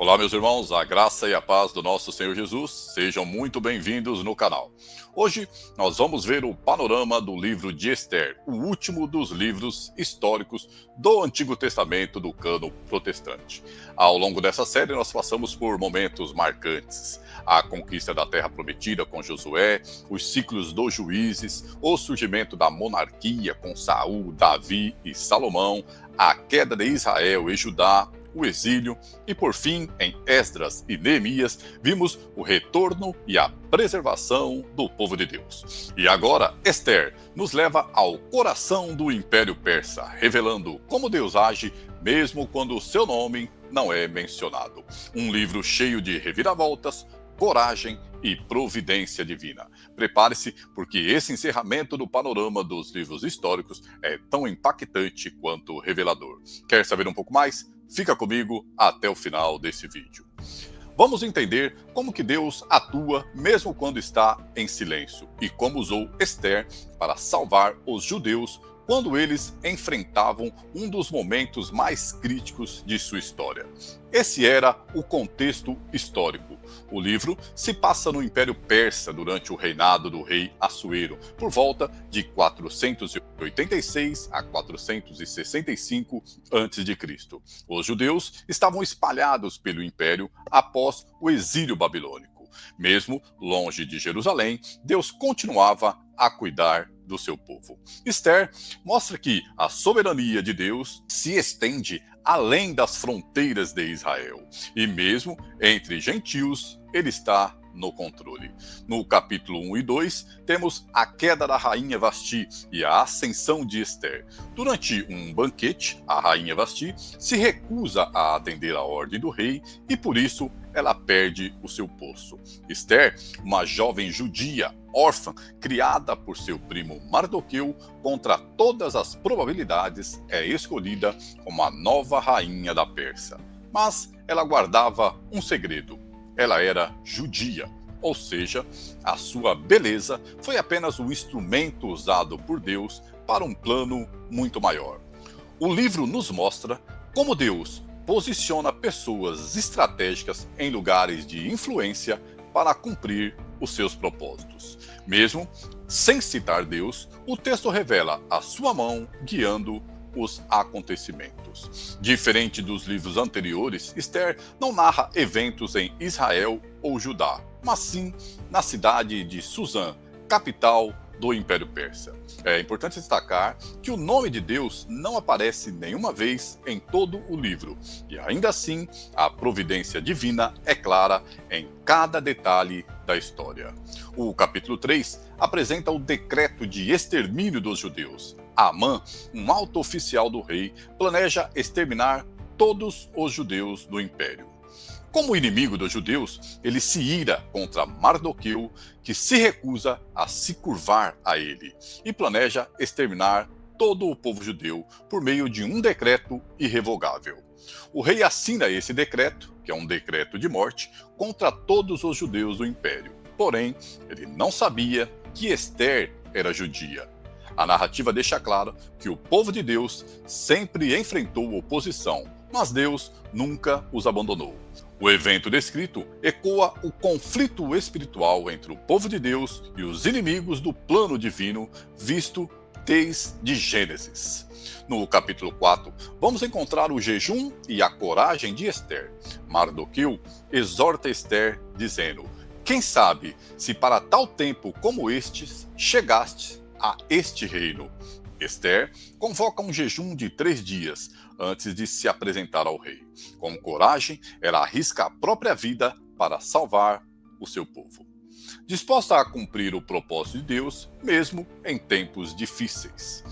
Olá, meus irmãos, a graça e a paz do nosso Senhor Jesus, sejam muito bem-vindos no canal. Hoje nós vamos ver o panorama do livro de Esther, o último dos livros históricos do Antigo Testamento do cânon protestante. Ao longo dessa série nós passamos por momentos marcantes: a conquista da Terra Prometida com Josué, os ciclos dos juízes, o surgimento da monarquia com Saul, Davi e Salomão, a queda de Israel e Judá, o exílio e, por fim, em Esdras e Neemias, vimos o retorno e a preservação do povo de Deus. E agora, Esther nos leva ao coração do Império Persa, revelando como Deus age mesmo quando o seu nome não é mencionado. Um livro cheio de reviravoltas, coragem e providência divina. Prepare-se, porque esse encerramento do panorama dos livros históricos é tão impactante quanto revelador. Quer saber um pouco mais? Fica comigo até o final desse vídeo. Vamos entender como que Deus atua mesmo quando está em silêncio e como usou Esther para salvar os judeus quando eles enfrentavam um dos momentos mais críticos de sua história. Esse era o contexto histórico. O livro se passa no Império Persa durante o reinado do rei Assuero, por volta de 486 a 465 a.C. Os judeus estavam espalhados pelo império após o exílio babilônico. Mesmo longe de Jerusalém, Deus continuava a cuidar do seu povo. Esther mostra que a soberania de Deus se estende além das fronteiras de Israel. E mesmo entre gentios, ele está no controle. No capítulo 1 e 2, temos a queda da rainha Vasti e a ascensão de Esther. Durante um banquete, a rainha Vasti se recusa a atender a ordem do rei e, por isso, ela perde o seu posto. Esther, uma jovem judia, órfã, criada por seu primo Mardoqueu, contra todas as probabilidades, é escolhida como a nova rainha da Pérsia. Mas ela guardava um segredo. Ela era judia, ou seja, a sua beleza foi apenas um instrumento usado por Deus para um plano muito maior. O livro nos mostra como Deus posiciona pessoas estratégicas em lugares de influência para cumprir os seus propósitos. Mesmo sem citar Deus, o texto revela a sua mão guiando os acontecimentos. Diferente dos livros anteriores, Esther não narra eventos em Israel ou Judá, mas sim na cidade de Suzã, capital do Império Persa. É importante destacar que o nome de Deus não aparece nenhuma vez em todo o livro, e ainda assim a providência divina é clara em cada detalhe da história. O capítulo 3 apresenta o decreto de extermínio dos judeus. Amã, um alto oficial do rei, planeja exterminar todos os judeus do império. Como inimigo dos judeus, ele se ira contra Mardoqueu, que se recusa a se curvar a ele, e planeja exterminar todo o povo judeu por meio de um decreto irrevogável. O rei assina esse decreto, que é um decreto de morte, contra todos os judeus do império. Porém, ele não sabia que Esther era judia. A narrativa deixa claro que o povo de Deus sempre enfrentou oposição, mas Deus nunca os abandonou. O evento descrito ecoa o conflito espiritual entre o povo de Deus e os inimigos do plano divino, visto desde Gênesis. No capítulo 4, vamos encontrar o jejum e a coragem de Esther. Mardoqueu exorta Esther, dizendo: "Quem sabe se para tal tempo como estes chegaste a este reino?" Esther convoca um jejum de 3 dias antes de se apresentar ao rei. Com coragem, ela arrisca a própria vida para salvar o seu povo. Disposta a cumprir o propósito de Deus, mesmo em tempos difíceis.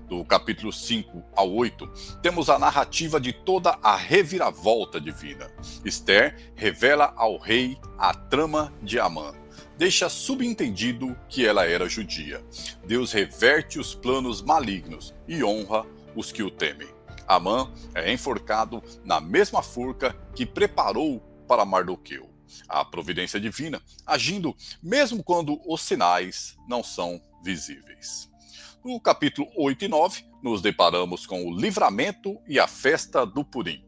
Do capítulo 5 ao 8, temos a narrativa de toda a reviravolta divina. Esther revela ao rei a trama de Amã. Deixa subentendido que ela era judia. Deus reverte os planos malignos e honra os que o temem. Amã é enforcado na mesma forca que preparou para Mardoqueu. A providência divina agindo mesmo quando os sinais não são visíveis. No capítulo 8 e 9, nos deparamos com o livramento e a festa do Purim.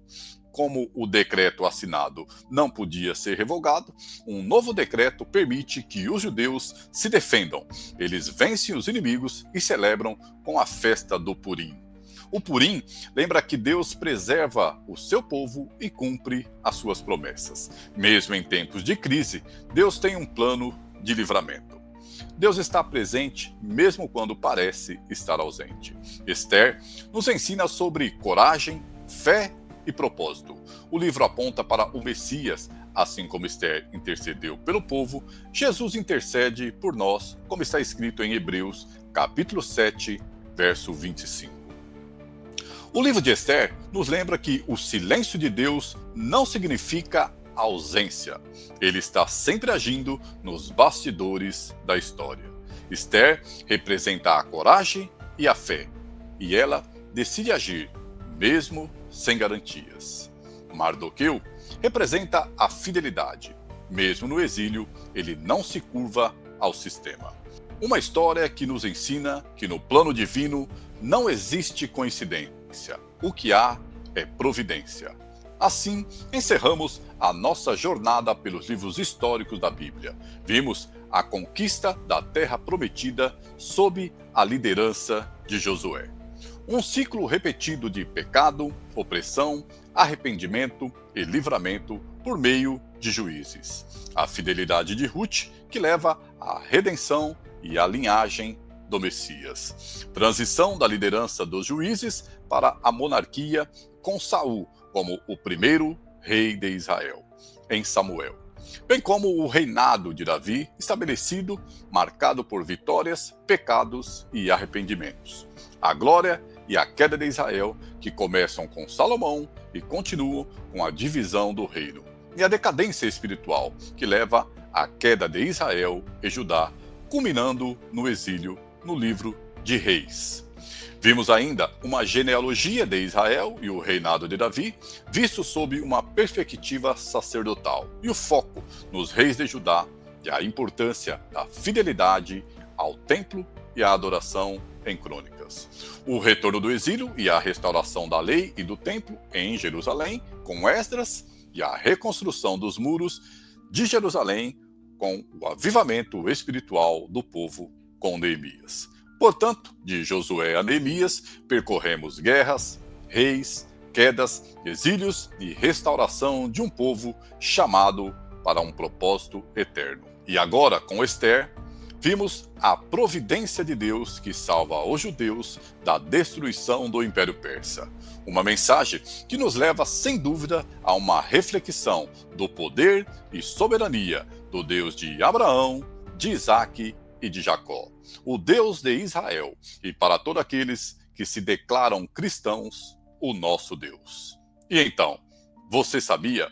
como o decreto assinado não podia ser revogado, um novo decreto permite que os judeus se defendam. Eles vencem os inimigos e celebram com a festa do Purim. O Purim lembra que Deus preserva o seu povo e cumpre as suas promessas. Mesmo em tempos de crise, Deus tem um plano de livramento. Deus está presente mesmo quando parece estar ausente. Esther nos ensina sobre coragem, fé e propósito. O livro aponta para o Messias. Assim como Esther intercedeu pelo povo, Jesus intercede por nós, como está escrito em Hebreus, capítulo 7, verso 25. O livro de Esther nos lembra que o silêncio de Deus não significa ausência. Ele está sempre agindo nos bastidores da história. Esther representa a coragem e a fé, e ela decide agir, mesmo sem garantias. Mardoqueu representa a fidelidade. Mesmo no exílio, ele não se curva ao sistema. Uma história que nos ensina que no plano divino não existe coincidência. O que há é providência. Assim, encerramos a nossa jornada pelos livros históricos da Bíblia. Vimos a conquista da Terra Prometida sob a liderança de Josué. Um ciclo repetido de pecado, opressão, arrependimento e livramento por meio de juízes. A fidelidade de Ruth, que leva à redenção e à linhagem do Messias. Transição da liderança dos juízes para a monarquia com Saul como o primeiro rei de Israel, em Samuel. Bem como o reinado de Davi, estabelecido, marcado por vitórias, pecados e arrependimentos. A glória e a queda de Israel, que começam com Salomão e continuam com a divisão do reino. E a decadência espiritual, que leva à queda de Israel e Judá, culminando no exílio no livro de Reis. Vimos ainda uma genealogia de Israel e o reinado de Davi, visto sob uma perspectiva sacerdotal, e o foco nos reis de Judá e a importância da fidelidade ao templo e à adoração em crônicas. O retorno do exílio e a restauração da lei e do templo em Jerusalém, com Esdras, e a reconstrução dos muros de Jerusalém, com o avivamento espiritual do povo com Neemias. Portanto, de Josué a Neemias, percorremos guerras, reis, quedas, exílios e restauração de um povo chamado para um propósito eterno. E agora, com Esther, vimos a providência de Deus que salva os judeus da destruição do Império Persa. Uma mensagem que nos leva, sem dúvida, a uma reflexão do poder e soberania do Deus de Abraão, de Isaque e de Jacó, o Deus de Israel, e para todos aqueles que se declaram cristãos, o nosso Deus. E então, você sabia?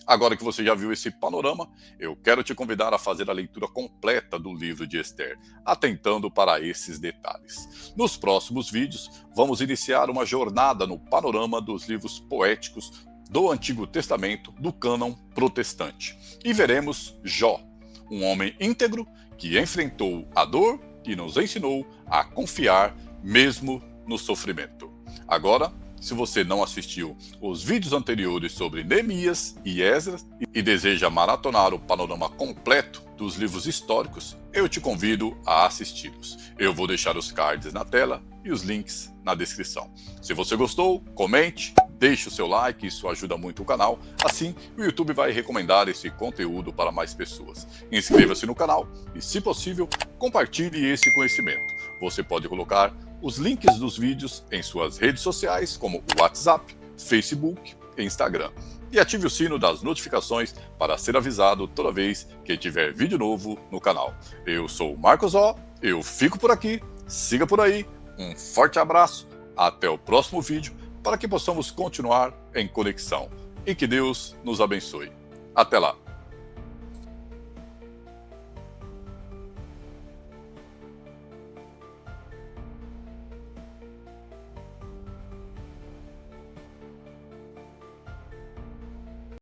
Agora que você já viu esse panorama, eu quero te convidar a fazer a leitura completa do livro de Esther, atentando para esses detalhes. Nos próximos vídeos, vamos iniciar uma jornada no panorama dos livros poéticos do Antigo Testamento do cânon protestante. E veremos Jó, um homem íntegro que enfrentou a dor e nos ensinou a confiar mesmo no sofrimento. Agora, se você não assistiu os vídeos anteriores sobre Neemias e Esdras e deseja maratonar o panorama completo dos livros históricos, eu te convido a assisti-los. Eu vou deixar os cards na tela e os links na descrição. Se você gostou, comente, deixe o seu like, isso ajuda muito o canal. Assim, o YouTube vai recomendar esse conteúdo para mais pessoas. Inscreva-se no canal e, se possível, compartilhe esse conhecimento. Você pode colocar os links dos vídeos em suas redes sociais, como o WhatsApp, Facebook e Instagram. E ative o sino das notificações para ser avisado toda vez que tiver vídeo novo no canal. Eu sou o Marcos O, eu fico por aqui, siga por aí, um forte abraço, até o próximo vídeo, para que possamos continuar em conexão. E que Deus nos abençoe. Até lá!